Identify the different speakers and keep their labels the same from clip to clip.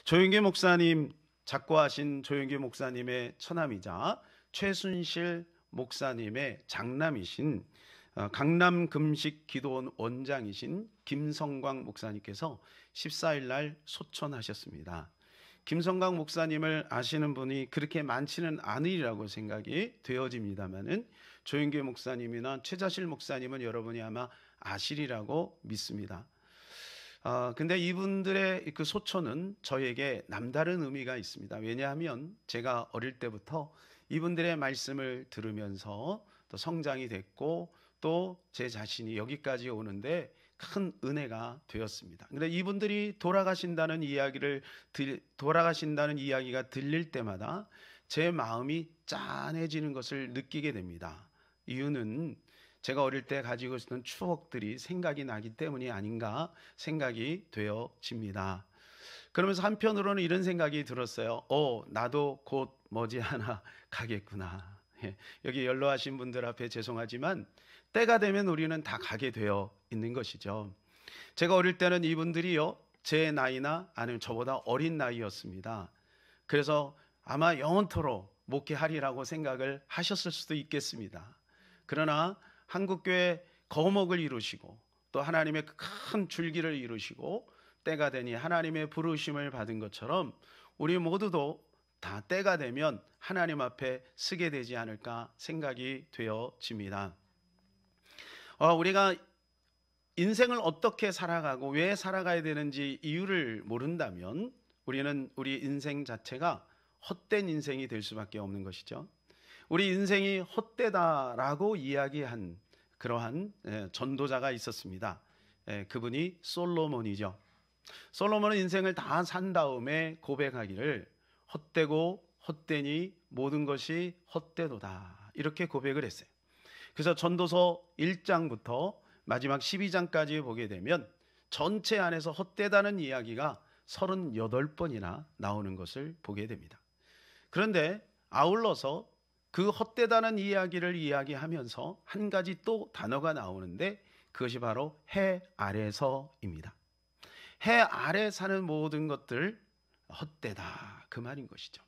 Speaker 1: 조윤기 목사님, 작고하신 조윤기 목사님의 처남이자 최순실 목사님의 장남이신 강남 금식 기도원 원장이신 김성광 목사님께서 14일 날 소천하셨습니다. 김성광 목사님을 아시는 분이 그렇게 많지는 않으리라고 생각이 되어집니다만은 조윤기 목사님이나 최자실 목사님은 여러분이 아마 아시리라고 믿습니다. 근데 이분들의 그 소천은 저에게 남다른 의미가 있습니다. 왜냐하면 제가 어릴 때부터 이분들의 말씀을 들으면서 또 성장이 됐고 또 제 자신이 여기까지 오는데 큰 은혜가 되었습니다. 근데 이분들이 돌아가신다는 이야기가 들릴 때마다 제 마음이 짠해지는 것을 느끼게 됩니다. 이유는 제가 어릴 때 가지고 있었던 추억들이 생각이 나기 때문이 아닌가 생각이 되어집니다. 그러면서 한편으로는 이런 생각이 들었어요. 나도 곧 머지않아 가겠구나. 여기 연로하신 분들 앞에 죄송하지만 때가 되면 우리는 다 가게 되어 있는 것이죠. 제가 어릴 때는 이분들이요, 제 나이나 아니면 저보다 어린 나이였습니다. 그래서 아마 영원토록 목회하리라고 생각을 하셨을 수도 있겠습니다. 그러나 한국교회 거목을 이루시고 또 하나님의 큰 줄기를 이루시고 때가 되니 하나님의 부르심을 받은 것처럼 우리 모두도 다 때가 되면 하나님 앞에 서게 되지 않을까 생각이 되어집니다. 우리가 인생을 어떻게 살아가고 왜 살아가야 되는지 이유를 모른다면 우리는 우리 인생 자체가 헛된 인생이 될 수밖에 없는 것이죠. 우리 인생이 헛되다라고 이야기한 그러한 전도자가 있었습니다. 그분이 솔로몬이죠. 솔로몬은 인생을 다 산 다음에 고백하기를 헛되고 헛되니 모든 것이 헛되도다 이렇게 고백을 했어요. 그래서 전도서 1장부터 마지막 12장까지 보게 되면 전체 안에서 헛되다는 이야기가 38번이나 나오는 것을 보게 됩니다. 그런데 아울러서 그 헛되다는 이야기를 이야기하면서 한 가지 또 단어가 나오는데 그것이 바로 해 아래서입니다. 해 아래 사는 모든 것들 헛되다 그 말인 것이죠.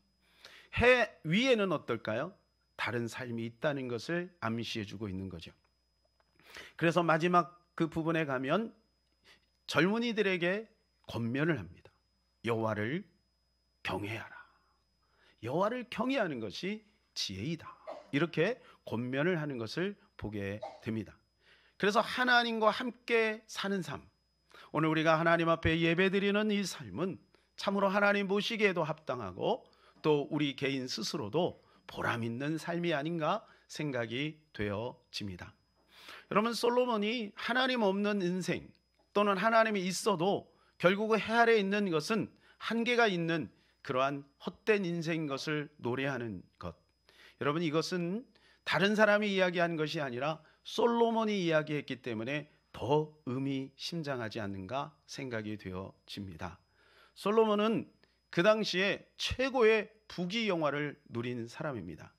Speaker 1: 해 위에는 어떨까요? 다른 삶이 있다는 것을 암시해주고 있는 거죠. 그래서 마지막 그 부분에 가면 젊은이들에게 권면을 합니다. 여호와를 경외하라. 여호와를 경외하는 것이 지혜이다. 이렇게 권면을 하는 것을 보게 됩니다. 그래서 하나님과 함께 사는 삶, 오늘 우리가 하나님 앞에 예배드리는 이 삶은 참으로 하나님 보시기에도 합당하고 또 우리 개인 스스로도 보람 있는 삶이 아닌가 생각이 되어집니다. 여러분, 솔로몬이 하나님 없는 인생 또는 하나님이 있어도 결국 해 아래에 있는 것은 한계가 있는 그러한 헛된 인생인 것을 노래하는 것. 여러분, 이것은 다른 사람이 이야기한 것이 아니라 솔로몬이 이야기했기 때문에 더 의미심장하지 않는가 생각이 되어집니다. 솔로몬은 그 당시에 최고의 부귀 영화를 누린 사람입니다.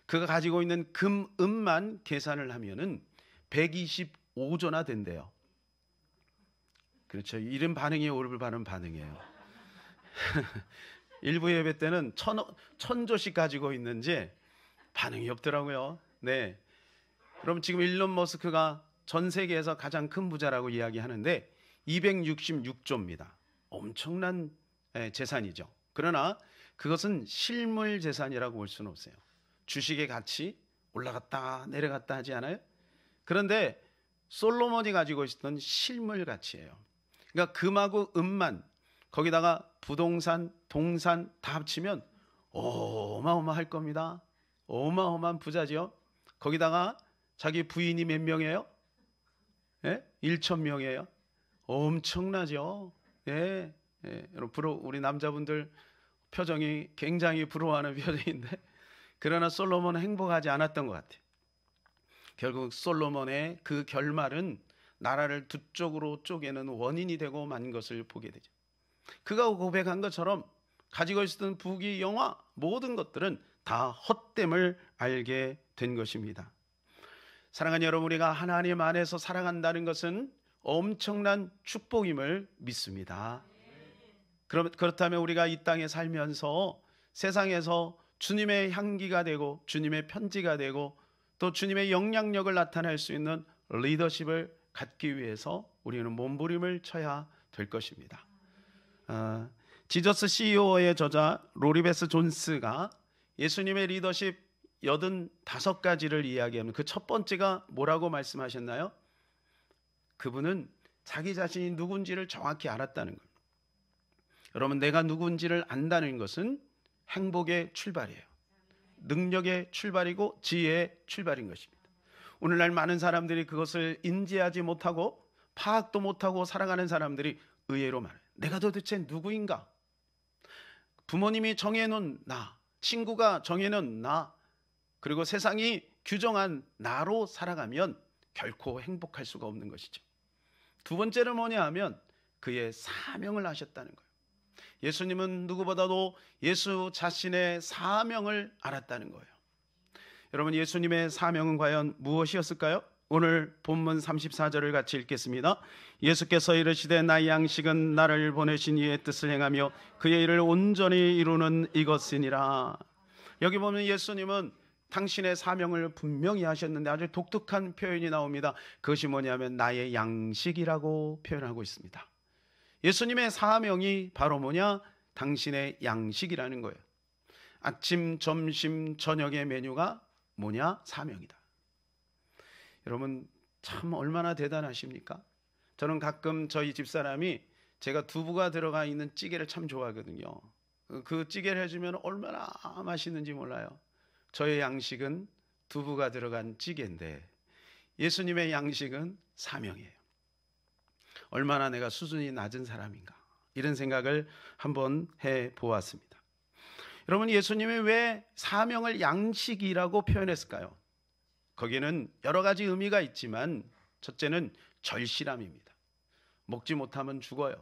Speaker 1: 그가 가지고 있는 금, 은만 계산을 하면은 125조나 된대요. 그렇죠. 이런 반응이 오를 바른 반응이에요. 일부 예배 때는 1000조씩 가지고 있는지 반응이 없더라고요. 네. 그럼 지금 일론 머스크가 전 세계에서 가장 큰 부자라고 이야기하는데 266조입니다. 엄청난 재산이죠. 그러나 그것은 실물 재산이라고 볼 수는 없어요. 주식의 가치 올라갔다 내려갔다 하지 않아요? 그런데 솔로몬이 가지고 있었던 실물 가치예요. 그러니까 금하고 은만 거기다가 부동산, 동산 다 합치면 어마어마할 겁니다. 어마어마한 부자죠. 거기다가 자기 부인이 몇 명이에요? 1,000명이에요. 엄청나죠. 여러분, 우리 남자분들 표정이 굉장히 부러워하는 표정인데 그러나 솔로몬은 행복하지 않았던 것 같아요. 결국 솔로몬의 그 결말은 나라를 두 쪽으로 쪼개는 원인이 되고 만 것을 보게 되죠. 그가 고백한 것처럼 가지고 있었던 부귀 영화 모든 것들은 다 헛됨을 알게 된 것입니다. 사랑하는 여러분, 우리가 하나님 안에서 살아간다는 것은 엄청난 축복임을 믿습니다. 그렇다면 우리가 이 땅에 살면서 세상에서 주님의 향기가 되고 주님의 편지가 되고 또 주님의 영향력을 나타낼 수 있는 리더십을 갖기 위해서 우리는 몸부림을 쳐야 될 것입니다. 지저스 CEO의 저자 로리베스 존스가 예수님의 리더십 85가지를 이야기하면 그 첫 번째가 뭐라고 말씀하셨나요? 그분은 자기 자신이 누군지를 정확히 알았다는 거예요. 여러분, 내가 누군지를 안다는 것은 행복의 출발이에요. 능력의 출발이고 지혜의 출발인 것입니다. 오늘날 많은 사람들이 그것을 인지하지 못하고 파악도 못하고 살아가는 사람들이 의외로 많아요. 내가 도대체 누구인가? 부모님이 정해놓은 나, 친구가 정해놓은 나, 그리고 세상이 규정한 나로 살아가면 결코 행복할 수가 없는 것이죠. 두 번째는 뭐냐 하면 그의 사명을 하셨다는 거예요. 예수님은 누구보다도 예수 자신의 사명을 알았다는 거예요. 여러분, 예수님의 사명은 과연 무엇이었을까요? 오늘 본문 34절을 같이 읽겠습니다. 예수께서 이르시되 나의 양식은 나를 보내신 이의 뜻을 행하며 그의 일을 온전히 이루는 이것이니라. 여기 보면 예수님은 당신의 사명을 분명히 하셨는데 아주 독특한 표현이 나옵니다. 그것이 뭐냐면 나의 양식이라고 표현하고 있습니다. 예수님의 사명이 바로 뭐냐? 당신의 양식이라는 거예요. 아침, 점심, 저녁의 메뉴가 뭐냐? 사명이다. 여러분, 참 얼마나 대단하십니까? 저는 가끔 저희 집사람이 제가 두부가 들어가 있는 찌개를 참 좋아하거든요. 그 찌개를 해주면 얼마나 맛있는지 몰라요. 저의 양식은 두부가 들어간 찌개인데 예수님의 양식은 사명이에요. 얼마나 내가 수준이 낮은 사람인가, 이런 생각을 한번 해보았습니다. 여러분, 예수님이 왜 사명을 양식이라고 표현했을까요? 거기에는 여러 가지 의미가 있지만 첫째는 절실함입니다. 먹지 못하면 죽어요.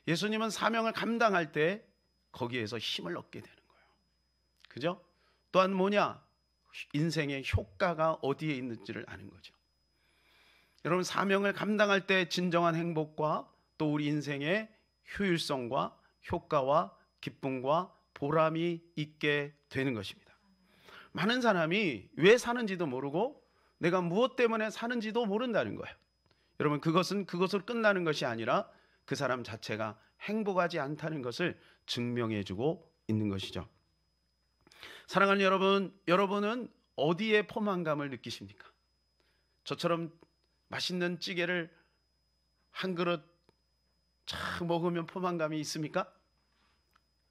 Speaker 1: 예수님은 사명을 감당할 때 거기에서 힘을 얻게 되는 거예요. 그죠? 또한 뭐냐? 인생의 효과가 어디에 있는지를 아는 거죠. 여러분, 사명을 감당할 때 진정한 행복과 또 우리 인생의 효율성과 효과와 기쁨과 보람이 있게 되는 것입니다. 많은 사람이 왜 사는지도 모르고 내가 무엇 때문에 사는지도 모른다는 거예요. 여러분, 그것으로 끝나는 것이 아니라 그 사람 자체가 행복하지 않다는 것을 증명해주고 있는 것이죠. 사랑하는 여러분, 여러분은 어디에 포만감을 느끼십니까? 저처럼 맛있는 찌개를 한 그릇 쫙 먹으면 포만감이 있습니까?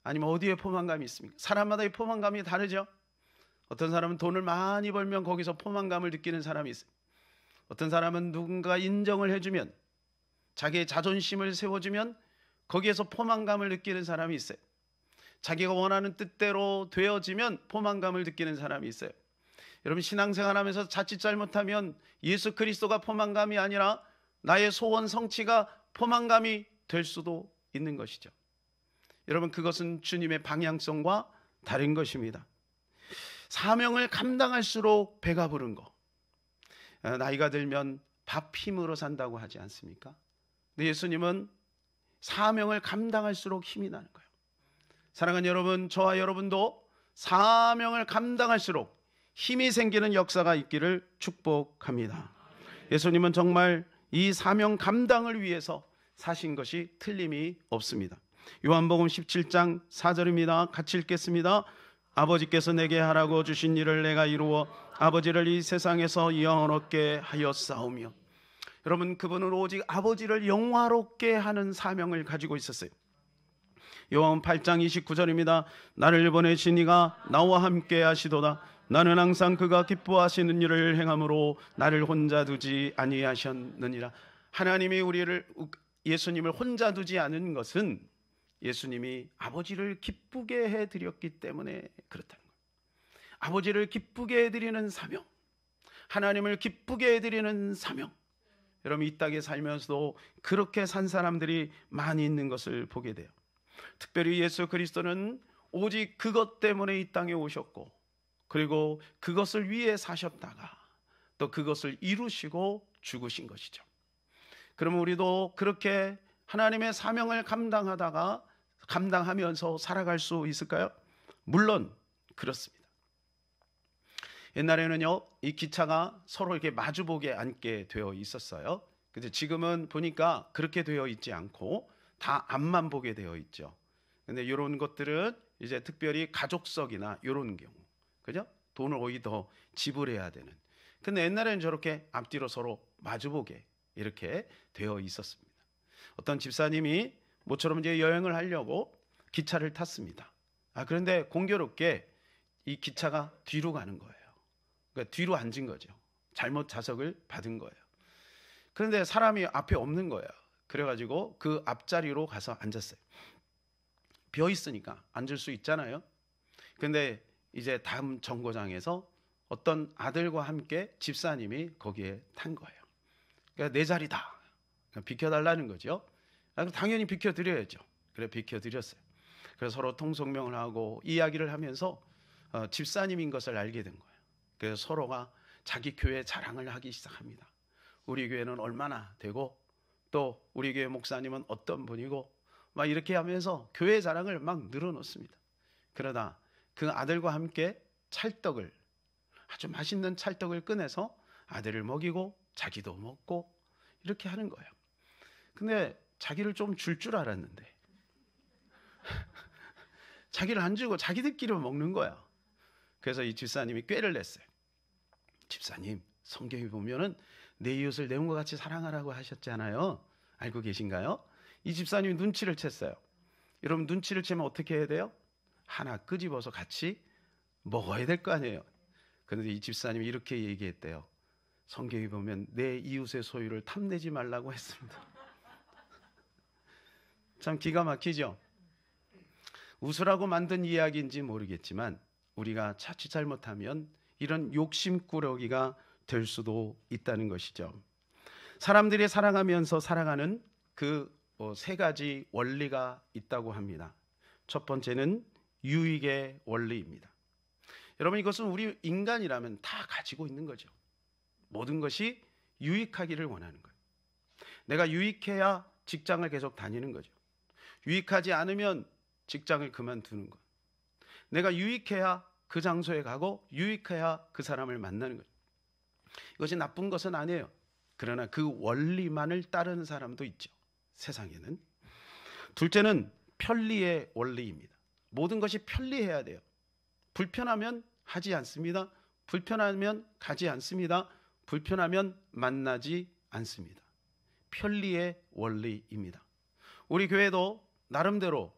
Speaker 1: 아니면 어디에 포만감이 있습니까? 사람마다 이 포만감이 다르죠. 어떤 사람은 돈을 많이 벌면 거기서 포만감을 느끼는 사람이 있어요. 어떤 사람은 누군가 인정을 해주면, 자기의 자존심을 세워주면 거기에서 포만감을 느끼는 사람이 있어요. 자기가 원하는 뜻대로 되어지면 포만감을 느끼는 사람이 있어요. 여러분, 신앙생활하면서 자칫 잘못하면 예수 그리스도가 포만감이 아니라 나의 소원 성취가 포만감이 될 수도 있는 것이죠. 여러분, 그것은 주님의 방향성과 다른 것입니다. 사명을 감당할수록 배가 부른 거. 나이가 들면 밥 힘으로 산다고 하지 않습니까? 근데 예수님은 사명을 감당할수록 힘이 나는 거예요. 사랑하는 여러분, 저와 여러분도 사명을 감당할수록 힘이 생기는 역사가 있기를 축복합니다. 예수님은 정말 이 사명 감당을 위해서 사신 것이 틀림이 없습니다. 요한복음 17장 4절입니다. 같이 읽겠습니다. 아버지께서 내게 하라고 주신 일을 내가 이루어 아버지를 이 세상에서 영원롭게 하였사오며. 여러분, 그분은 오직 아버지를 영화롭게 하는 사명을 가지고 있었어요. 요한 8장 29절입니다. 나를 보내신 이가 나와 함께 하시도다. 나는 항상 그가 기뻐하시는 일을 행함으로 나를 혼자 두지 아니하셨느니라. 하나님이 예수님을 혼자 두지 않은 것은 예수님이 아버지를 기쁘게 해드렸기 때문에 그렇다는 거예요. 아버지를 기쁘게 해드리는 사명, 하나님을 기쁘게 해드리는 사명. 여러분, 이 땅에 살면서도 그렇게 산 사람들이 많이 있는 것을 보게 돼요. 특별히 예수 그리스도는 오직 그것 때문에 이 땅에 오셨고, 그리고 그것을 위해 사셨다가 또 그것을 이루시고 죽으신 것이죠. 그러면 우리도 그렇게 하나님의 사명을 감당하면서 살아갈 수 있을까요? 물론 그렇습니다. 옛날에는요, 이 기차가 서로 이렇게 마주보게 앉게 되어 있었어요. 근데 지금은 보니까 그렇게 되어 있지 않고 다 앞만 보게 되어 있죠. 근데 이런 것들은 이제 특별히 가족석이나 이런 경우, 그죠? 돈을 오히려 더 지불해야 되는. 근데 옛날에는 저렇게 앞뒤로 서로 마주보게 이렇게 되어 있었습니다. 어떤 집사님이 모처럼 이제 여행을 하려고 기차를 탔습니다. 그런데 공교롭게 이 기차가 뒤로 가는 거예요. 그러니까 뒤로 앉은 거죠. 잘못 좌석을 받은 거예요. 그런데 사람이 앞에 없는 거예요. 그래가지고 그 앞자리로 가서 앉았어요. 비어 있으니까 앉을 수 있잖아요. 근데 이제 다음 정거장에서 어떤 아들과 함께 집사님이 거기에 탄 거예요. 그러니까 내 자리다. 그러니까 비켜달라는 거죠. 당연히 비켜드려야죠. 그래 비켜드렸어요. 그래서 서로 통성명을 하고 이야기를 하면서 집사님인 것을 알게 된 거예요. 그래서 서로가 자기 교회 자랑을 하기 시작합니다. 우리 교회는 얼마나 되고 또 우리 교회 목사님은 어떤 분이고 막 이렇게 하면서 교회 자랑을 막 늘어놓습니다. 그러다 그 아들과 함께 찰떡을, 아주 맛있는 찰떡을 꺼내서 아들을 먹이고 자기도 먹고 이렇게 하는 거예요. 근데 자기를 좀 줄 알았는데 자기를 안 주고 자기들끼리 먹는 거야. 그래서 이 집사님이 꾀를 냈어요. 집사님, 성경에 보면은 내 이웃을 내 몸과 같이 사랑하라고 하셨잖아요. 알고 계신가요? 이 집사님이 눈치를 챘어요. 여러분, 눈치를 채면 어떻게 해야 돼요? 하나 끄집어서 같이 먹어야 될 거 아니에요. 그런데 이 집사님이 이렇게 얘기했대요. 성경에 보면 내 이웃의 소유를 탐내지 말라고 했습니다. 참 기가 막히죠? 웃으라고 만든 이야기인지 모르겠지만 우리가 자칫 잘못하면 이런 욕심꾸러기가 될 수도 있다는 것이죠. 사람들이 살아가면서 살아가는 그 세 가지 원리가 있다고 합니다. 첫 번째는 유익의 원리입니다. 여러분, 이것은 우리 인간이라면 다 가지고 있는 거죠. 모든 것이 유익하기를 원하는 거예요. 내가 유익해야 직장을 계속 다니는 거죠. 유익하지 않으면 직장을 그만두는 것. 내가 유익해야 그 장소에 가고 유익해야 그 사람을 만나는 거죠. 이것이 나쁜 것은 아니에요. 그러나 그 원리만을 따르는 사람도 있죠. 세상에는. 둘째는 편리의 원리입니다. 모든 것이 편리해야 돼요. 불편하면 하지 않습니다. 불편하면 가지 않습니다. 불편하면 만나지 않습니다. 편리의 원리입니다. 우리 교회도 나름대로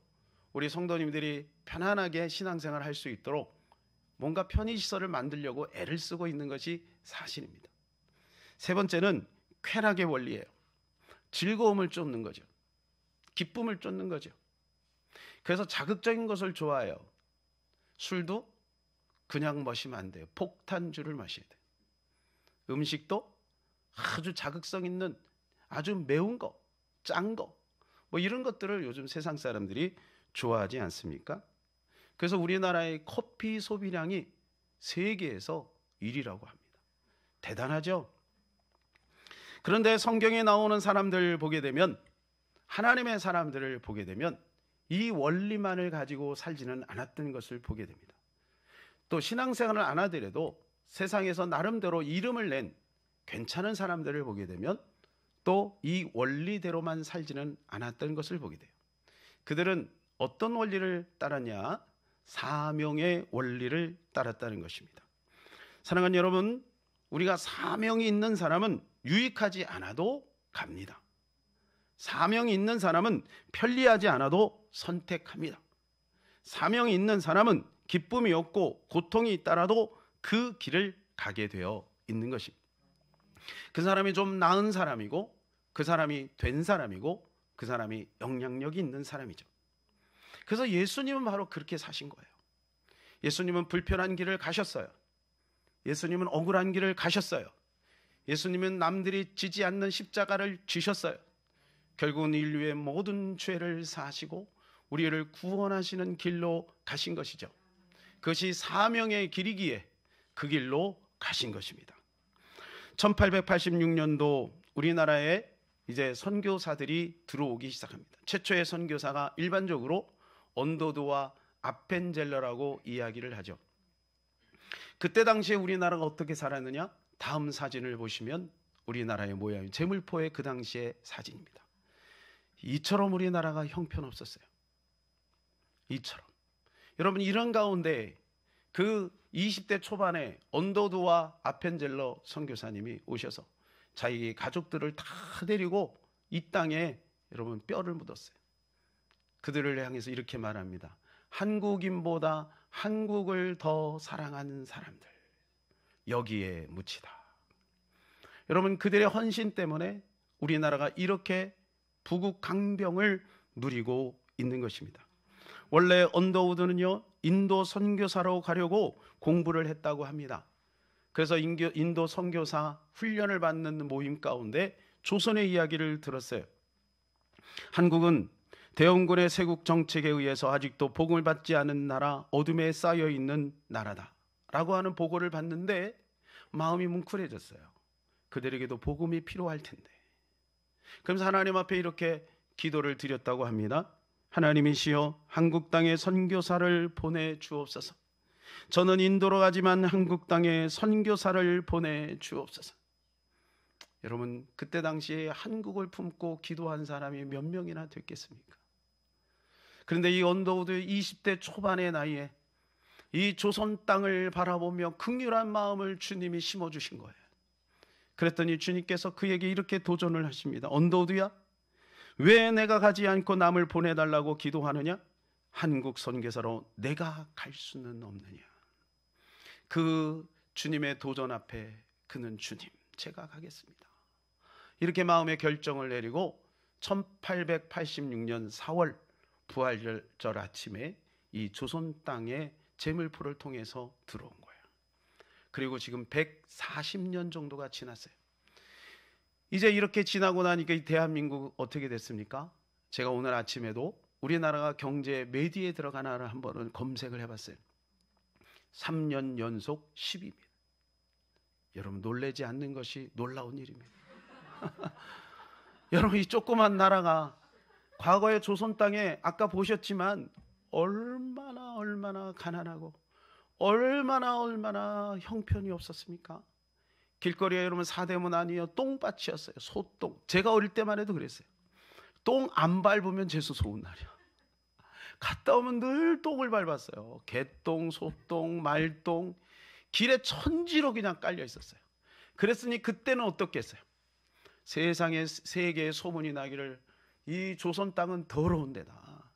Speaker 1: 우리 성도님들이 편안하게 신앙생활을 할 수 있도록 뭔가 편의시설을 만들려고 애를 쓰고 있는 것이 사실입니다. 세 번째는 쾌락의 원리예요. 즐거움을 쫓는 거죠. 기쁨을 쫓는 거죠. 그래서 자극적인 것을 좋아해요. 술도 그냥 마시면 안 돼요. 폭탄주를 마셔야 돼요. 음식도 아주 자극성 있는 아주 매운 거, 짠 거, 뭐 이런 것들을 요즘 세상 사람들이 좋아하지 않습니까? 그래서 우리나라의 커피 소비량이 세계에서 1위라고 합니다. 대단하죠? 그런데 성경에 나오는 사람들 보게 되면, 하나님의 사람들을 보게 되면 이 원리만을 가지고 살지는 않았던 것을 보게 됩니다. 또 신앙생활을 안 하더라도 세상에서 나름대로 이름을 낸 괜찮은 사람들을 보게 되면 또 이 원리대로만 살지는 않았던 것을 보게 돼요. 그들은 어떤 원리를 따랐냐? 사명의 원리를 따랐다는 것입니다. 사랑하는 여러분, 우리가 사명이 있는 사람은 유익하지 않아도 갑니다. 사명이 있는 사람은 편리하지 않아도 선택합니다. 사명이 있는 사람은 기쁨이 없고 고통이 있더라도 그 길을 가게 되어 있는 것입니다. 그 사람이 좀 나은 사람이고, 그 사람이 된 사람이고, 그 사람이 영향력이 있는 사람이죠. 그래서 예수님은 바로 그렇게 사신 거예요. 예수님은 불편한 길을 가셨어요. 예수님은 억울한 길을 가셨어요. 예수님은 남들이 지지 않는 십자가를 지셨어요. 결국은 인류의 모든 죄를 사하시고 우리를 구원하시는 길로 가신 것이죠. 그것이 사명의 길이기에 그 길로 가신 것입니다. 1886년도 우리나라에 이제 선교사들이 들어오기 시작합니다. 최초의 선교사가 일반적으로 언더드와 아펜젤러라고 이야기를 하죠. 그때 당시에 우리나라가 어떻게 살았느냐? 다음 사진을 보시면 우리나라의 모양이 제물포의 그 당시의 사진입니다. 이처럼 우리나라가 형편없었어요. 이처럼. 여러분, 이런 가운데 그 20대 초반에 언더드와 아펜젤러 선교사님이 오셔서 자기 가족들을 다 데리고 이 땅에 여러분 뼈를 묻었어요. 그들을 향해서 이렇게 말합니다. 한국인보다 한국을 더 사랑하는 사람들 여기에 묻히다. 여러분, 그들의 헌신 때문에 우리나라가 이렇게 부국 강병을 누리고 있는 것입니다. 원래 언더우드는요, 인도 선교사로 가려고 공부를 했다고 합니다. 그래서 인도 선교사 훈련을 받는 모임 가운데 조선의 이야기를 들었어요. 한국은 대원군의 세국 정책에 의해서 아직도 복음을 받지 않은 나라, 어둠에 쌓여 있는 나라다 라고 하는 보고를 받는데 마음이 뭉클해졌어요. 그들에게도 복음이 필요할 텐데. 그러면서 하나님 앞에 이렇게 기도를 드렸다고 합니다. 하나님이시여, 한국 땅에 선교사를 보내주옵소서. 저는 인도로 가지만 한국 땅에 선교사를 보내주옵소서. 여러분, 그때 당시에 한국을 품고 기도한 사람이 몇 명이나 됐겠습니까? 그런데 이 언더우드의 20대 초반의 나이에 이 조선 땅을 바라보며 긍휼한 마음을 주님이 심어주신 거예요. 그랬더니 주님께서 그에게 이렇게 도전을 하십니다. 언더우드야, 왜 내가 가지 않고 남을 보내달라고 기도하느냐? 한국 선교사로 내가 갈 수는 없느냐? 그 주님의 도전 앞에 그는 주님, 제가 가겠습니다. 이렇게 마음의 결정을 내리고 1886년 4월 부활절 아침에 이 조선 땅에 제물포를 통해서 들어온 거예요. 그리고 지금 140년 정도가 지났어요. 이제 이렇게 지나고 나니까 이 대한민국 어떻게 됐습니까? 제가 오늘 아침에도 우리나라가 경제 메디에 들어가나를 한번 검색을 해봤어요. 3년 연속 10위입니다. 여러분, 놀라지 않는 것이 놀라운 일입니다. 여러분, 이 조그만 나라가 과거의 조선 땅에 아까 보셨지만 얼마나 가난하고 얼마나 형편이 없었습니까? 길거리에 여러분 사대문 아니에요. 똥밭이었어요. 소똥. 제가 어릴 때만 해도 그랬어요. 똥 안 밟으면 재수 소은 날이야. 갔다 오면 늘 똥을 밟았어요. 개똥, 소똥, 말똥. 길에 천지로 그냥 깔려 있었어요. 그랬으니 그때는 어떻겠어요? 세상에 세계의 소문이 나기를 이 조선 땅은 더러운 데다.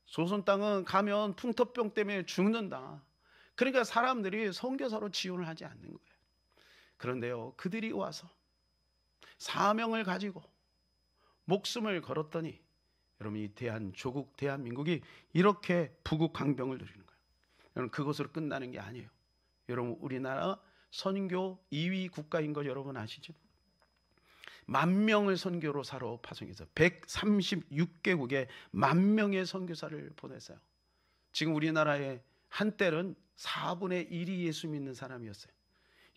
Speaker 1: 조선 땅은 가면 풍토병 때문에 죽는다. 그러니까 사람들이 선교사로 지원을 하지 않는 거예요. 그런데요, 그들이 와서 사명을 가지고 목숨을 걸었더니 여러분, 이 조국 대한민국이 이렇게 부국 강병을 누리는 거예요. 여러분, 그것으로 끝나는 게 아니에요. 여러분, 우리나라 선교 2위 국가인 거 여러분 아시죠? 10,000명을 선교로사로 파송해서 136개국에 10,000명의 선교사를 보냈어요. 지금 우리나라에 한때는 4분의 1이 예수 믿는 사람이었어요.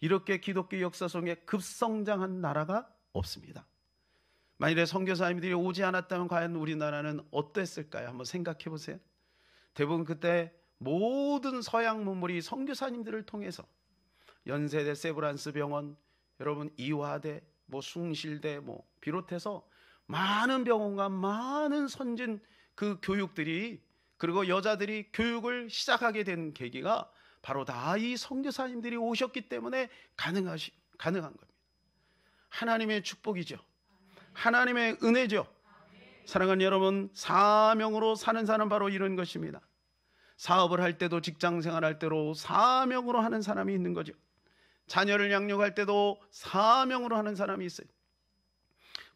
Speaker 1: 이렇게 기독교 역사 속에 급성장한 나라가 없습니다. 만일에 선교사님들이 오지 않았다면 과연 우리나라는 어땠을까요? 한번 생각해 보세요. 대부분 그때 모든 서양 문물이 선교사님들을 통해서 연세대 세브란스 병원, 여러분 이화대, 숭실대 비롯해서 많은 병원과 많은 선진 그 교육들이, 그리고 여자들이 교육을 시작하게 된 계기가 바로 다 이 선교사님들이 오셨기 때문에 가능한 겁니다. 하나님의 축복이죠. 하나님의 은혜죠. 사랑하는 여러분, 사명으로 사는 사람 바로 이런 것입니다. 사업을 할 때도, 직장 생활할 때도 사명으로 하는 사람이 있는 거죠. 자녀를 양육할 때도 사명으로 하는 사람이 있어요.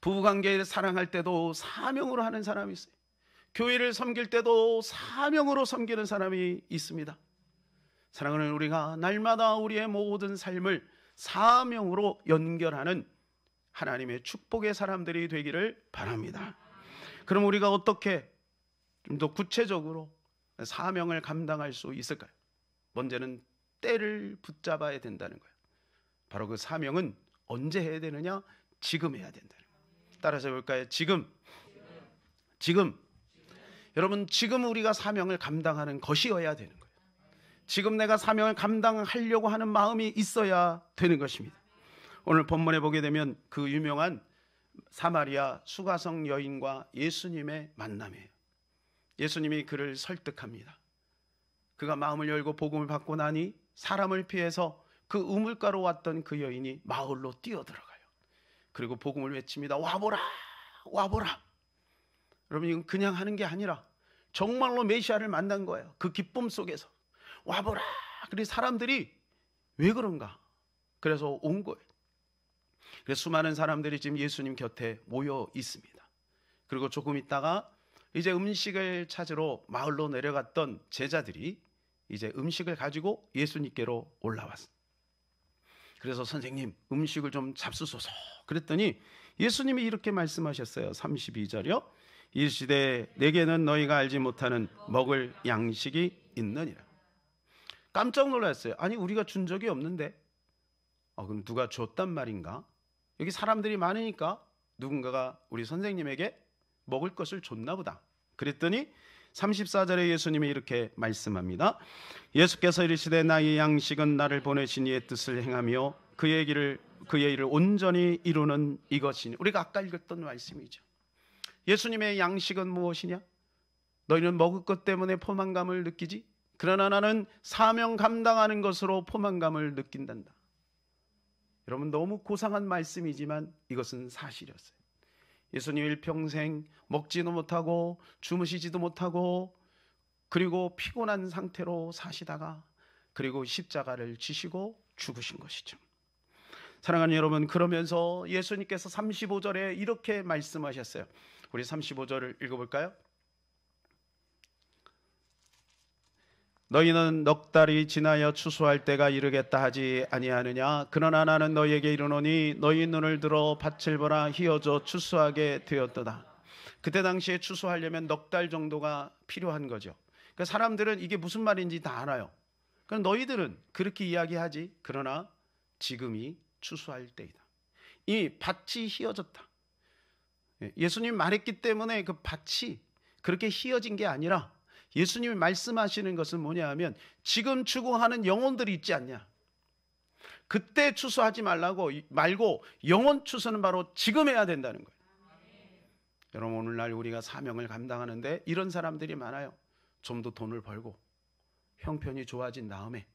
Speaker 1: 부부관계를 사랑할 때도 사명으로 하는 사람이 있어요. 교회를 섬길 때도 사명으로 섬기는 사람이 있습니다. 사랑하는 우리가 날마다 우리의 모든 삶을 사명으로 연결하는 하나님의 축복의 사람들이 되기를 바랍니다. 그럼 우리가 어떻게 좀 더 구체적으로 사명을 감당할 수 있을까요? 먼저는 때를 붙잡아야 된다는 거예요. 바로 그 사명은 언제 해야 되느냐? 지금 해야 된다는 거예요. 따라서 해볼까요? 지금 여러분, 지금 우리가 사명을 감당하는 것이어야 되는 거예요. 지금 내가 사명을 감당하려고 하는 마음이 있어야 되는 것입니다. 오늘 본문에 보게 되면 그 유명한 사마리아 수가성 여인과 예수님의 만남이에요. 예수님이 그를 설득합니다. 그가 마음을 열고 복음을 받고 나니 사람을 피해서 그 우물가로 왔던 그 여인이 마을로 뛰어들어가요. 그리고 복음을 외칩니다. 와보라, 와보라. 여러분, 이건 그냥 하는 게 아니라 정말로 메시아를 만난 거예요. 그 기쁨 속에서 와보라. 그래서 사람들이 왜 그런가? 그래서 온 거예요. 그래서 수많은 사람들이 지금 예수님 곁에 모여 있습니다. 그리고 조금 있다가 이제 음식을 찾으러 마을로 내려갔던 제자들이 이제 음식을 가지고 예수님께로 올라왔습니다. 그래서 선생님, 음식을 좀 잡수소서 그랬더니 예수님이 이렇게 말씀하셨어요. 32절이요. 이르시되 내게는 너희가 알지 못하는 먹을 양식이 있느니라. 깜짝 놀랐어요. 아니, 우리가 준 적이 없는데 그럼 누가 줬단 말인가? 여기 사람들이 많으니까 누군가가 우리 선생님에게 먹을 것을 줬나 보다. 그랬더니 34절에 예수님이 이렇게 말씀합니다. 예수께서 이르시되 나의 양식은 나를 보내신 이의 뜻을 행하며 그의 일을 온전히 이루는 이것이니. 우리가 아까 읽었던 말씀이죠. 예수님의 양식은 무엇이냐? 너희는 먹을 것 때문에 포만감을 느끼지? 그러나 나는 사명 감당하는 것으로 포만감을 느낀단다. 여러분, 너무 고상한 말씀이지만 이것은 사실이었어요. 예수님 일평생 먹지도 못하고 주무시지도 못하고 그리고 피곤한 상태로 사시다가 그리고 십자가를 지시고 죽으신 것이죠. 사랑하는 여러분, 그러면서 예수님께서 35절에 이렇게 말씀하셨어요. 우리 35절을 읽어볼까요? 너희는 넉 달이 지나여 추수할 때가 이르겠다 하지 아니하느냐? 그러나 나는 너희에게 이르노니 너희 눈을 들어 밭을 보라. 희어져 추수하게 되었도다. 그때 당시에 추수하려면 넉 달 정도가 필요한 거죠. 그러니까 사람들은 이게 무슨 말인지 다 알아요. 그럼 너희들은 그렇게 이야기하지. 그러나 지금이 추수할 때이다. 이 밭이 희어졌다. 예수님이 말했기 때문에 그 밭이 그렇게 희어진 게 아니라 예수님이 말씀하시는 것은 뭐냐 하면 지금 추구하는 영혼들이 있지 않냐. 그때 추수하지 말고 영혼 추수는 바로 지금 해야 된다는 거예요. 여러분, 오늘날 우리가 사명을 감당하는데 이런 사람들이 많아요. 좀 더 돈을 벌고 형편이 좋아진 다음에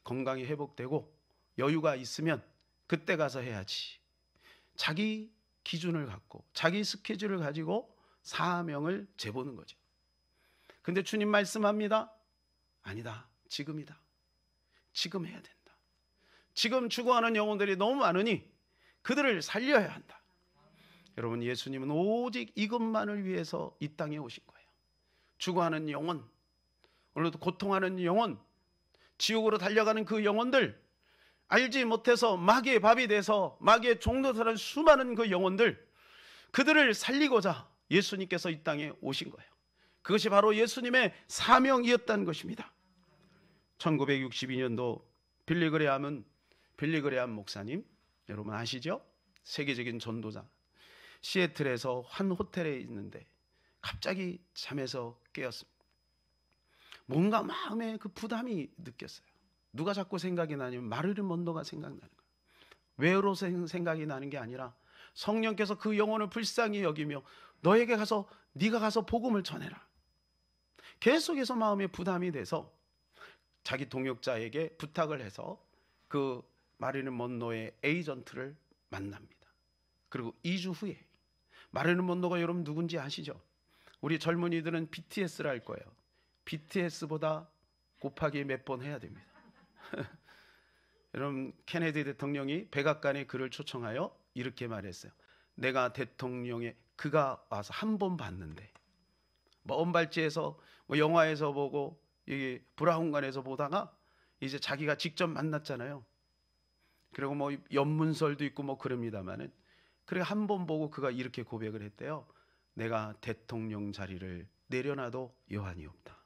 Speaker 1: 건강이 회복되고 여유가 있으면 그때 가서 해야지. 자기 기준을 갖고 자기 스케줄을 가지고 사명을 재보는 거죠. 근데 주님 말씀합니다. 아니다. 지금이다. 지금 해야 된다. 지금 죽어가는 영혼들이 너무 많으니 그들을 살려야 한다. 여러분, 예수님은 오직 이것만을 위해서 이 땅에 오신 거예요. 죽어가는 영혼, 오늘도 고통하는 영혼, 지옥으로 달려가는 그 영혼들, 알지 못해서 마귀의 밥이 돼서 마귀의 종노릇하는 수많은 그 영혼들, 그들을 살리고자 예수님께서 이 땅에 오신 거예요. 그것이 바로 예수님의 사명이었다는 것입니다. 1962년도 빌리그레함 목사님, 여러분 아시죠? 세계적인 전도자. 시애틀에서 한 호텔에 있는데 갑자기 잠에서 깨었습니다. 뭔가 마음에 그 부담이 느꼈어요. 누가 자꾸 생각이 나냐면 마릴린 먼로가 생각나는 거예요. 외로 생각이 나는 게 아니라 성령께서 그 영혼을 불쌍히 여기며 네가 가서 복음을 전해라. 계속해서 마음에 부담이 돼서 자기 동역자에게 부탁을 해서 그 마릴린 먼로의 에이전트를 만납니다. 그리고 2주 후에 마릴린 먼로가 여러분 누군지 아시죠? 우리 젊은이들은 BTS를 알 거예요. BTS보다 곱하기 몇 번 해야 됩니다. 여러분, 케네디 대통령이 백악관에 그를 초청하여 이렇게 말했어요. 내가 그가 와서 한 번 봤는데 먼 발치에서 영화에서 보고 여기 브라운관에서 보다가 이제 자기가 직접 만났잖아요. 그리고 연문설도 있고 그럽니다만은 그래 한 번 보고 그가 이렇게 고백을 했대요. 내가 대통령 자리를 내려놔도 여한이 없다.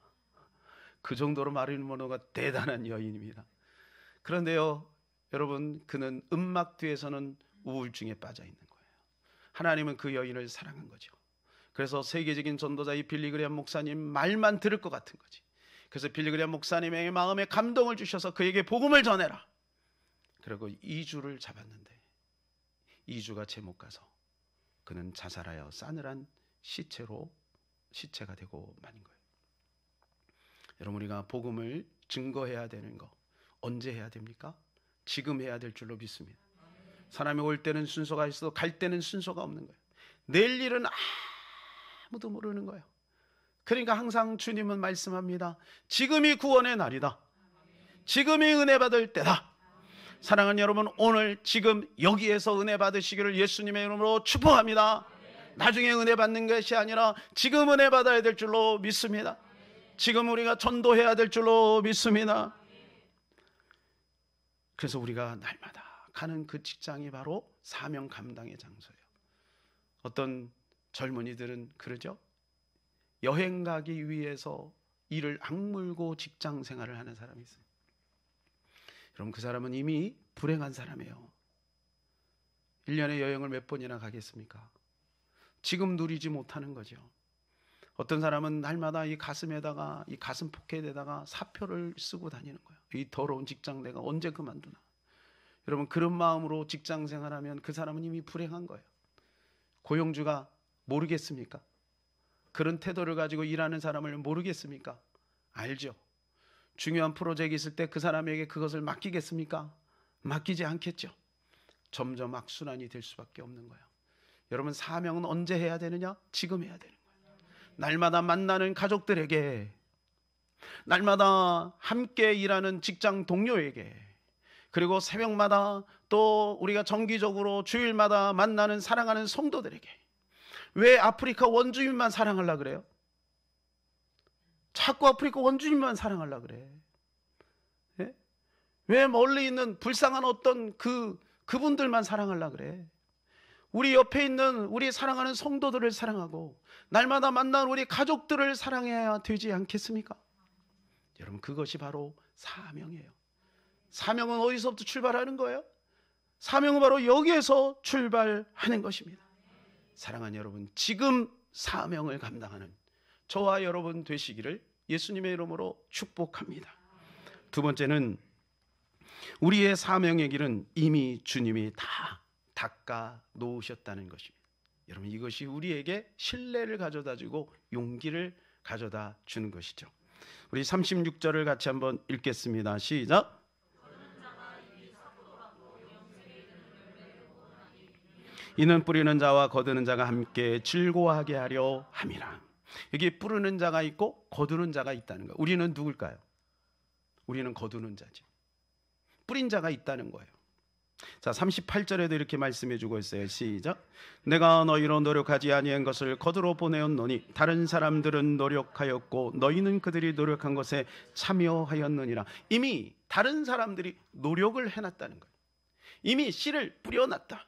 Speaker 1: 그 정도로 마릴린 먼로가 대단한 여인입니다. 그런데요, 여러분, 그는 음악 뒤에서는 우울증에 빠져 있는 거예요. 하나님은 그 여인을 사랑한 거죠. 그래서 세계적인 전도자 이 빌리그레암 목사님 말만 들을 것 같은 거지. 그래서 빌리그레암 목사님의 마음에 감동을 주셔서 그에게 복음을 전해라. 그리고 2주를 잡았는데 2주가 채 못 가서 그는 자살하여 싸늘한 시체가 되고 마는 거예요. 여러분, 우리가 복음을 증거해야 되는 거 언제 해야 됩니까? 지금 해야 될 줄로 믿습니다. 사람이 올 때는 순서가 있어도 갈 때는 순서가 없는 거예요. 내일 일은 아무도 모르는 거예요. 그러니까 항상 주님은 말씀합니다. 지금이 구원의 날이다. 지금이 은혜 받을 때다. 사랑하는 여러분, 오늘 지금 여기에서 은혜 받으시기를 예수님의 이름으로 축복합니다. 나중에 은혜 받는 것이 아니라 지금 은혜 받아야 될 줄로 믿습니다. 지금 우리가 전도해야 될 줄로 믿습니다. 그래서 우리가 날마다 가는 그 직장이 바로 사명 감당의 장소예요. 어떤 젊은이들은 그러죠. 여행 가기 위해서 이를 악물고 직장 생활을 하는 사람이 있어요. 여러분, 그 사람은 이미 불행한 사람이에요. 1년에 여행을 몇 번이나 가겠습니까? 지금 누리지 못하는 거죠. 어떤 사람은 날마다 이 가슴에다가, 이 가슴 포켓에다가 사표를 쓰고 다니는 거예요. 이 더러운 직장 내가 언제 그만두나. 여러분, 그런 마음으로 직장 생활하면 그 사람은 이미 불행한 거예요. 고용주가 모르겠습니까? 그런 태도를 가지고 일하는 사람을 모르겠습니까? 알죠. 중요한 프로젝트 있을 때 그 사람에게 그것을 맡기겠습니까? 맡기지 않겠죠. 점점 악순환이 될 수밖에 없는 거예요. 여러분, 사명은 언제 해야 되느냐? 지금 해야 되는 거예요. 날마다 만나는 가족들에게, 날마다 함께 일하는 직장 동료에게, 그리고 새벽마다 또 우리가 정기적으로 주일마다 만나는 사랑하는 성도들에게. 왜 아프리카 원주민만 사랑하려고 그래요? 자꾸 아프리카 원주민만 사랑하려고 그래. 예? 왜 멀리 있는 불쌍한 어떤 그분들만 사랑하려고 그래? 우리 옆에 있는 우리 사랑하는 성도들을 사랑하고 날마다 만나는 우리 가족들을 사랑해야 되지 않겠습니까? 여러분, 그것이 바로 사명이에요. 사명은 어디서부터 출발하는 거예요? 사명은 바로 여기에서 출발하는 것입니다. 사랑하는 여러분, 지금 사명을 감당하는 저와 여러분 되시기를 예수님의 이름으로 축복합니다. 두 번째는 우리의 사명의 길은 이미 주님이 다 닦아 놓으셨다는 것입니다. 여러분, 이것이 우리에게 신뢰를 가져다 주고 용기를 가져다 주는 것이죠. 우리 36절을 같이 한번 읽겠습니다. 시작. 이는 뿌리는 자와 거두는 자가 함께 즐거워하게 하려 함이라. 여기 뿌리는 자가 있고 거두는 자가 있다는 거예요. 우리는 누굴까요? 우리는 거두는 자지. 뿌린 자가 있다는 거예요. 자, 38절에도 이렇게 말씀해 주고 있어요. 시작. 내가 너희로 노력하지 아니한 것을 거두러 보내었노니 다른 사람들은 노력하였고 너희는 그들이 노력한 것에 참여하였느니라. 이미 다른 사람들이 노력을 해놨다는 거예요. 이미 씨를 뿌려놨다.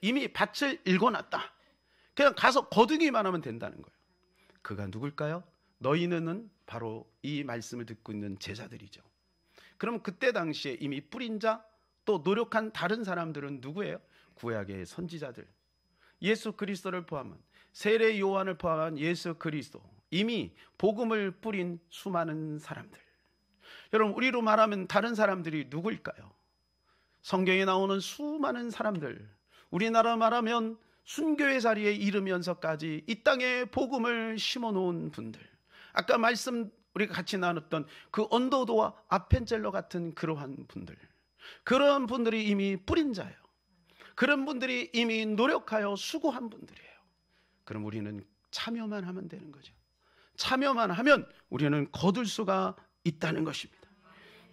Speaker 1: 이미 밭을 읽어놨다. 그냥 가서 거두기만 하면 된다는 거예요. 그가 누굴까요? 너희는 바로 이 말씀을 듣고 있는 제자들이죠. 그럼 그때 당시에 이미 뿌린 자, 또 노력한 다른 사람들은 누구예요? 구약의 선지자들, 예수 그리스도를 포함한, 세례 요한을 포함한 예수 그리스도, 이미 복음을 뿌린 수많은 사람들. 여러분, 우리로 말하면 다른 사람들이 누구일까요? 성경에 나오는 수많은 사람들, 우리나라 말하면 순교의 자리에 이르면서까지 이 땅에 복음을 심어놓은 분들, 아까 말씀 우리가 같이 나눴던 그 언더도와 아펜젤러 같은 그러한 분들, 그런 분들이 이미 뿌린 자예요. 그런 분들이 이미 노력하여 수고한 분들이에요. 그럼 우리는 참여만 하면 되는 거죠. 참여만 하면 우리는 거둘 수가 있다는 것입니다.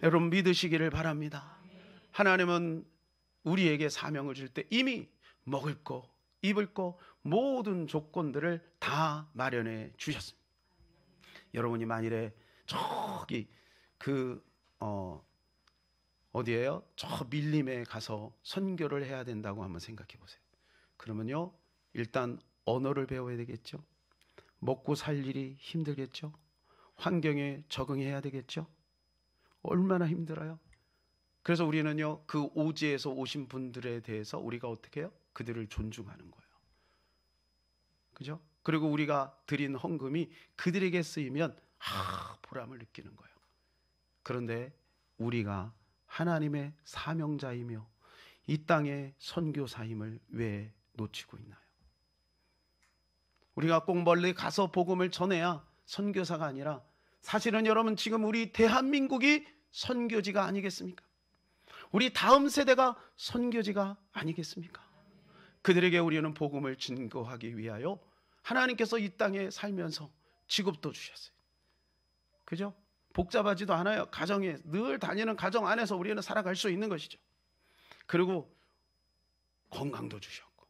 Speaker 1: 여러분, 믿으시기를 바랍니다. 하나님은 우리에게 사명을 줄 때 이미 먹을 거, 입을 거, 모든 조건들을 다 마련해 주셨습니다. 여러분이 만일에 저기 어디예요? 저 밀림에 가서 선교를 해야 된다고 한번 생각해 보세요. 그러면요, 일단 언어를 배워야 되겠죠. 먹고 살 일이 힘들겠죠. 환경에 적응해야 되겠죠. 얼마나 힘들어요. 그래서 우리는요, 그 오지에서 오신 분들에 대해서 우리가 어떻게 해요? 그들을 존중하는 거예요. 그죠? 그리고 우리가 드린 헌금이 그들에게 쓰이면 보람을 느끼는 거예요. 그런데 우리가 하나님의 사명자이며 이 땅의 선교사임을 왜 놓치고 있나요? 우리가 꼭 멀리 가서 복음을 전해야 선교사가 아니라, 사실은 여러분 지금 우리 대한민국이 선교지가 아니겠습니까? 우리 다음 세대가 선교지가 아니겠습니까? 그들에게 우리는 복음을 증거하기 위하여 하나님께서 이 땅에 살면서 직업도 주셨어요. 그죠? 복잡하지도 않아요. 가정에 늘 다니는 가정 안에서 우리는 살아갈 수 있는 것이죠. 그리고 건강도 주셨고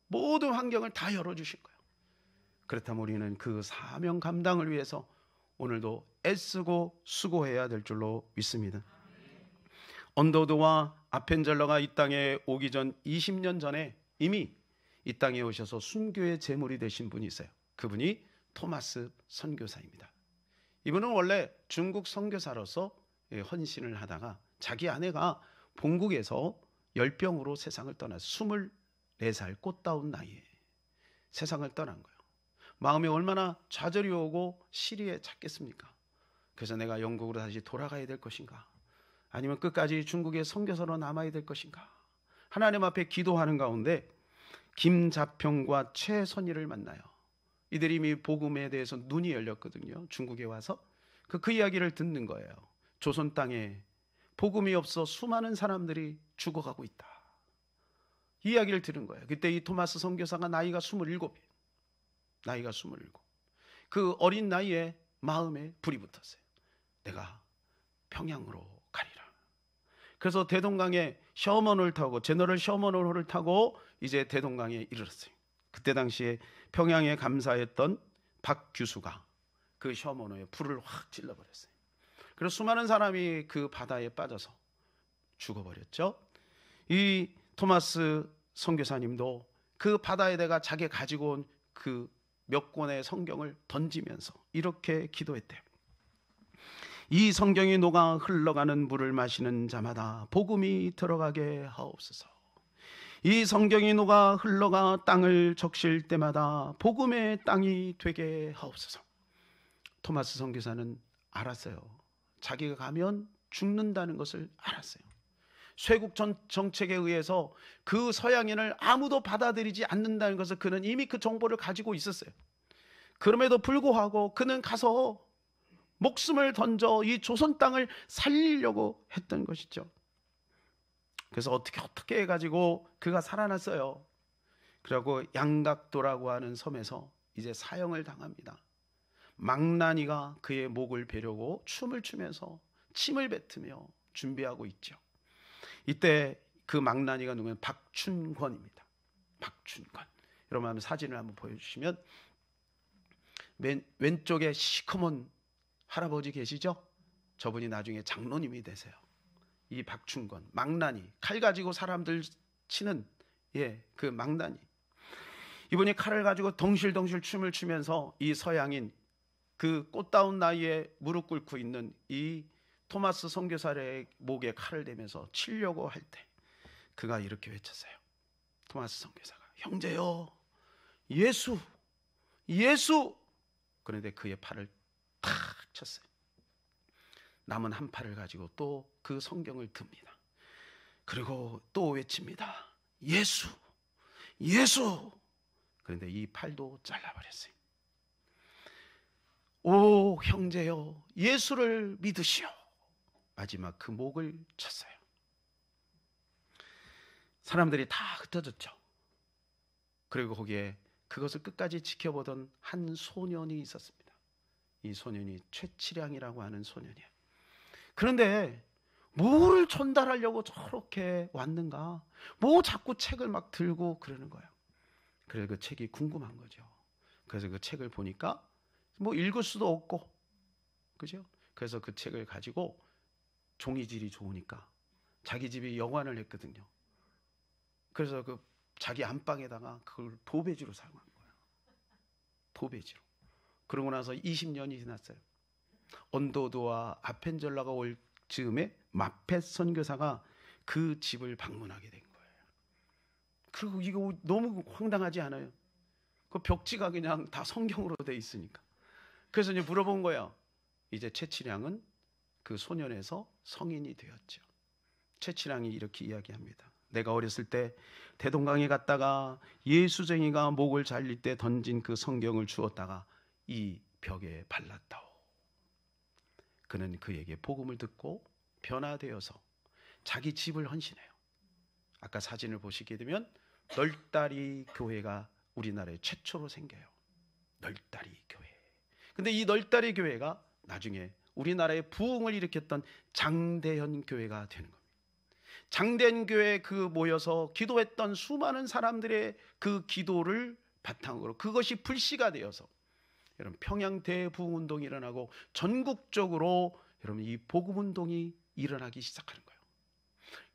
Speaker 1: 모든 환경을 다 열어주신 거예요. 그렇다면 우리는 그 사명 감당을 위해서 오늘도 애쓰고 수고해야 될 줄로 믿습니다. 언더드와 아펜젤러가 이 땅에 오기 전 20년 전에 이미 이 땅에 오셔서 순교의 제물이 되신 분이 있어요. 그분이 토마스 선교사입니다. 이분은 원래 중국 선교사로서 헌신을 하다가 자기 아내가 본국에서 열병으로 세상을 떠나서 24살 꽃다운 나이에 세상을 떠난 거예요. 마음이 얼마나 좌절이 오고 시리에 찼겠습니까? 그래서 내가 영국으로 다시 돌아가야 될 것인가? 아니면 끝까지 중국의 선교사로 남아야 될 것인가? 하나님 앞에 기도하는 가운데 김자평과 최선희를 만나요. 이들이 이미 복음에 대해서 눈이 열렸거든요. 중국에 와서 그 이야기를 듣는 거예요. 조선 땅에 복음이 없어 수많은 사람들이 죽어가고 있다. 이 이야기를 들은 거예요. 그때 이 토마스 선교사가 나이가 27이에요. 나이가 27. 그 어린 나이에 마음에 불이 붙었어요. 내가 평양으로 가리라. 그래서 대동강에 셔먼호를 타고, 제너럴 셔먼호를 타고 이제 대동강에 이르렀어요. 그때 당시에 평양에 감사했던 박 규수가 그 셔먼호에 불을 확 질러버렸어요. 그래서 수많은 사람이 그 바다에 빠져서 죽어버렸죠. 이 토마스 선교사님도 그 바다에다가 자기 가지고 온 그 몇 권의 성경을 던지면서 이렇게 기도했대요. 이 성경이 녹아 흘러가는 물을 마시는 자마다 복음이 들어가게 하옵소서. 이 성경이 녹아 흘러가 땅을 적실 때마다 복음의 땅이 되게 하옵소서. 토마스 선교사는 알았어요. 자기가 가면 죽는다는 것을 알았어요. 쇄국 정책에 의해서 그 서양인을 아무도 받아들이지 않는다는 것을 그는 이미 그 정보를 가지고 있었어요. 그럼에도 불구하고 그는 가서 목숨을 던져 이 조선 땅을 살리려고 했던 것이죠. 그래서 어떻게 해가지고 그가 살아났어요. 그리고 양각도라고 하는 섬에서 이제 사형을 당합니다. 망나니가 그의 목을 베려고 춤을 추면서 침을 뱉으며 준비하고 있죠. 이때 그 망나니가 누구냐면 박춘권입니다. 박춘권. 여러분 한번 사진을 한번 보여주시면 왼쪽에 시커먼 할아버지 계시죠? 저분이 나중에 장로님이 되세요. 이 박춘권, 망나니, 칼 가지고 사람들 치는 그 망나니. 이분이 칼을 가지고 덩실덩실 춤을 추면서 이 서양인 그 꽃다운 나이에 무릎 꿇고 있는 이 토마스 선교사의 목에 칼을 대면서 치려고 할 때 그가 이렇게 외쳤어요. 토마스 선교사가 형제여, 예수, 예수. 그런데 그의 팔을 탁 쳤어요. 남은 한 팔을 가지고 또 그 성경을 듭니다. 그리고 또 외칩니다. 예수, 예수. 그런데 이 팔도 잘라버렸어요. 오 형제여, 예수를 믿으시오. 마지막 그 목을 쳤어요. 사람들이 다 흩어졌죠. 그리고 거기에 그것을 끝까지 지켜보던 한 소년이 있었습니다. 이 소년이 최치량이라고 하는 소년이에요. 그런데 뭐를 전달하려고 저렇게 왔는가? 뭐 자꾸 책을 막 들고 그러는 거예요. 그래서 그 책이 궁금한 거죠. 그래서 그 책을 보니까 뭐 읽을 수도 없고, 그죠? 그래서 그 책을 가지고 종이질이 좋으니까 자기 집이 여관을 했거든요. 그래서 그 자기 안방에다가 그걸 도배지로 사용한 거예요. 도배지로. 그러고 나서 20년이 지났어요. 언더드와 아펜젤러가 올 즈음에 마펫 선교사가 그 집을 방문하게 된 거예요. 그리고 이거 너무 황당하지 않아요? 그 벽지가 그냥 다 성경으로 돼 있으니까. 그래서 이제 물어본 거예요. 이제 최치량은 그 소년에서 성인이 되었죠. 최치량이 이렇게 이야기합니다. 내가 어렸을 때 대동강에 갔다가 예수쟁이가 목을 잘릴 때 던진 그 성경을 주었다가 이 벽에 발랐다오. 그는 그에게 복음을 듣고 변화되어서 자기 집을 헌신해요. 아까 사진을 보시게 되면 널다리 교회가 우리나라에 최초로 생겨요. 널다리 교회. 근데 이 널다리 교회가 나중에 우리나라에 부흥을 일으켰던 장대현 교회가 되는 겁니다. 장대현 교회에 그 모여서 기도했던 수많은 사람들의 그 기도를 바탕으로 그것이 불씨가 되어서 여러분 평양 대부흥운동이 일어나고 전국적으로 여러분 이 복음운동이 일어나기 시작하는 거예요.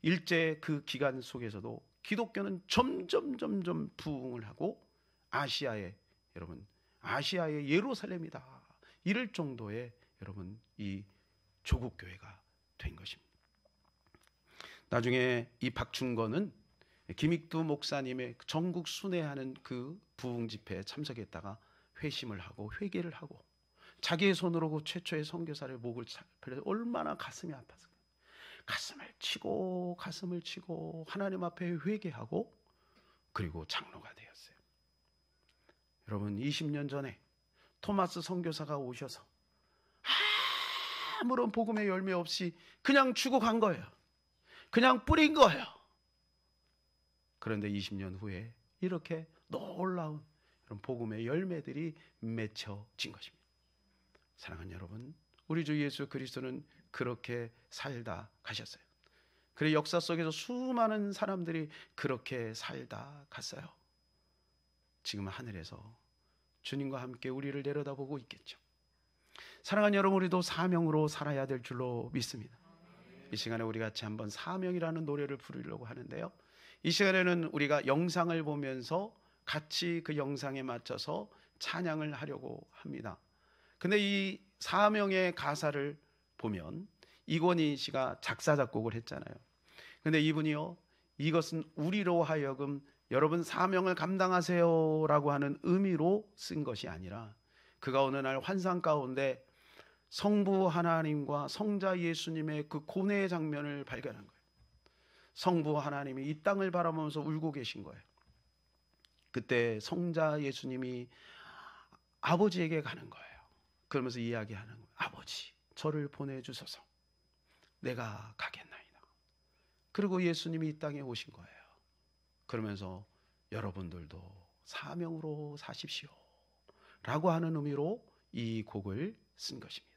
Speaker 1: 일제 그 기간 속에서도 기독교는 점점 부흥을 하고 아시아의 여러분 아시아의 예루살렘이다 이럴 정도의 여러분 이 조국 교회가 된 것입니다. 나중에 이 박충건은 김익두 목사님의 전국 순회하는 그 부흥 집회에 참석했다가 회심을 하고 회개를 하고 자기의 손으로 그 최초의 선교사를 목을 잡혀서 얼마나 가슴이 아팠을까요? 가슴을 치고 하나님 앞에 회개하고 그리고 장로가 되었어요. 여러분 20년 전에 토마스 선교사가 오셔서 아무런 복음의 열매 없이 그냥 주고 간 거예요. 그냥 뿌린 거예요. 그런데 20년 후에 이렇게 놀라운 복음의 열매들이 맺혀진 것입니다. 사랑하는 여러분, 우리 주 예수 그리스도는 그렇게 살다 가셨어요. 그리고 역사 속에서 수많은 사람들이 그렇게 살다 갔어요. 지금 하늘에서 주님과 함께 우리를 내려다보고 있겠죠. 사랑하는 여러분, 우리도 사명으로 살아야 될 줄로 믿습니다. 이 시간에 우리 같이 한번 사명이라는 노래를 부르려고 하는데요. 이 시간에는 우리가 영상을 보면서 같이 그 영상에 맞춰서 찬양을 하려고 합니다. 근데 이 사명의 가사를 보면 이권희 씨가 작사 작곡을 했잖아요. 근데 이분이요, 이것은 우리로 하여금 여러분 사명을 감당하세요 라고 하는 의미로 쓴 것이 아니라 그가 어느 날 환상 가운데 성부 하나님과 성자 예수님의 그 고뇌의 장면을 발견한 거예요. 성부 하나님이 이 땅을 바라보면서 울고 계신 거예요. 그때 성자 예수님이 아버지에게 가는 거예요. 그러면서 이야기하는 거예요. 아버지, 저를 보내주소서. 내가 가겠나이다. 그리고 예수님이 이 땅에 오신 거예요. 그러면서 여러분들도 사명으로 사십시오 라고 하는 의미로 이 곡을 쓴 것입니다.